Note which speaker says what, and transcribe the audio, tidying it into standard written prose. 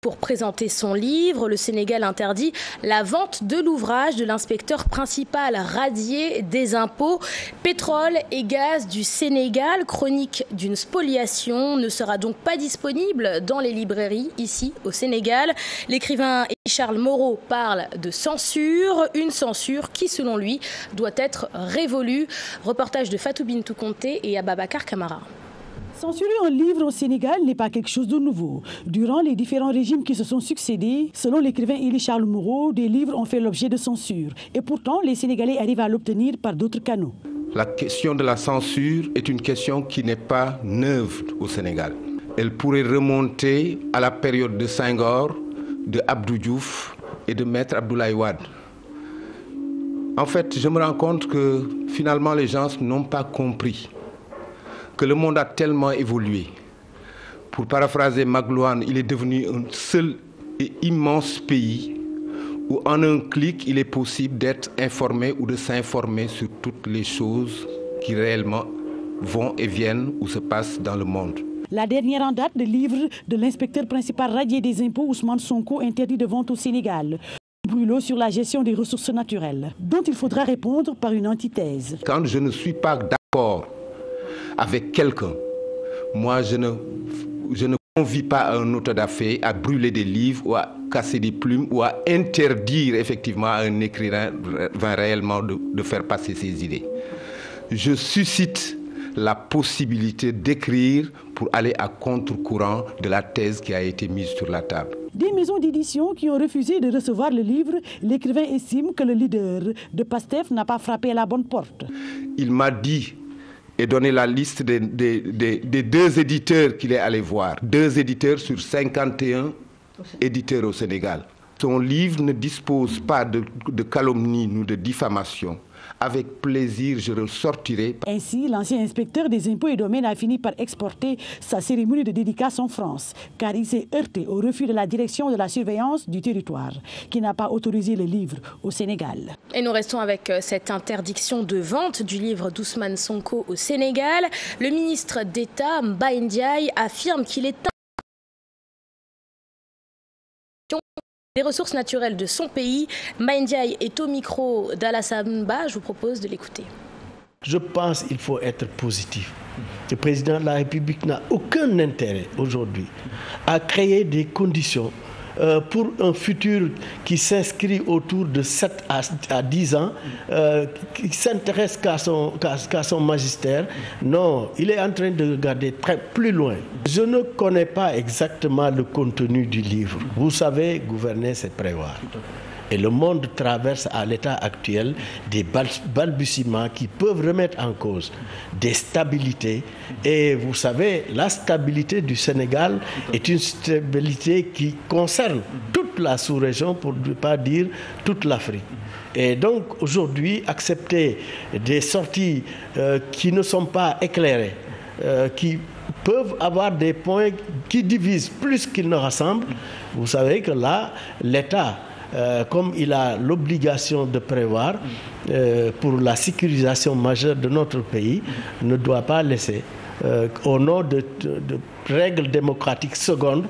Speaker 1: Pour présenter son livre, le Sénégal interdit la vente de l'ouvrage de l'inspecteur principal radié des impôts. Pétrole et gaz du Sénégal, chronique d'une spoliation, ne sera donc pas disponible dans les librairies ici au Sénégal. L'écrivain Charles Moreau parle de censure, une censure qui, selon lui, doit être révolue. Reportage de Fatou Bintou Conté et Ababacar Camara.
Speaker 2: Censurer un livre au Sénégal n'est pas quelque chose de nouveau. Durant les différents régimes qui se sont succédés, selon l'écrivain Charles Moreau, des livres ont fait l'objet de censure. Et pourtant, les Sénégalais arrivent à l'obtenir par d'autres canaux.
Speaker 3: La question de la censure est une question qui n'est pas neuve au Sénégal. Elle pourrait remonter à la période de Senghor, de Abdou Diouf et de Maître Abdoulaye Wade. En fait, je me rends compte que finalement les gens n'ont pas compris que le monde a tellement évolué. Pour paraphraser Magloane, il est devenu un seul et immense pays où en un clic, il est possible d'être informé ou de s'informer sur toutes les choses qui réellement vont et viennent ou se passent dans le monde.
Speaker 2: La dernière en date, le livre de l'inspecteur principal radié des impôts, Ousmane Sonko, interdit de vente au Sénégal. Brûlot sur la gestion des ressources naturelles, dont il faudra répondre par une antithèse.
Speaker 3: Quand je ne suis pas d'accord avec quelqu'un, moi je ne convie pas un auteur d'affaires à brûler des livres ou à casser des plumes ou à interdire effectivement à un écrivain réellement de faire passer ses idées. Je suscite la possibilité d'écrire pour aller à contre-courant de la thèse qui a été mise sur la table.
Speaker 2: Des maisons d'édition qui ont refusé de recevoir le livre, l'écrivain estime que le leader de PASTEF n'a pas frappé à la bonne porte.
Speaker 3: Il m'a dit et donné la liste des 2 éditeurs qu'il est allé voir. 2 éditeurs sur 51 éditeurs au Sénégal. Son livre ne dispose pas de calomnie ou de diffamation. Avec plaisir, je le sortirai.
Speaker 2: Ainsi, l'ancien inspecteur des impôts et domaines a fini par exporter sa cérémonie de dédicace en France, car il s'est heurté au refus de la direction de la surveillance du territoire, qui n'a pas autorisé le livre au Sénégal.
Speaker 1: Et nous restons avec cette interdiction de vente du livre d'Ousmane Sonko au Sénégal. Le ministre d'État, Mba Ndiaye, affirme qu'il est des ressources naturelles de son pays. Mba Ndiaye est au micro d'Alassane Ba. Je vous propose de l'écouter.
Speaker 4: Je pense qu'il faut être positif. Le président de la République n'a aucun intérêt aujourd'hui à créer des conditions pour un futur qui s'inscrit autour de 7 à 10 ans, qui ne s'intéresse qu'à son magistère. Non, il est en train de regarder plus loin. Je ne connais pas exactement le contenu du livre. Vous savez, gouverner, c'est prévoir. Et le monde traverse à l'état actuel des balbutiements qui peuvent remettre en cause des stabilités. Et vous savez, la stabilité du Sénégal est une stabilité qui concerne toute la sous-région, pour ne pas dire toute l'Afrique. Et donc aujourd'hui, accepter des sorties qui ne sont pas éclairées, qui peuvent avoir des points qui divisent plus qu'ils ne rassemblent, vous savez que là, l'État, comme il a l'obligation de prévoir pour la sécurisation majeure de notre pays, ne doit pas laisser, au nom de règles démocratiques secondes,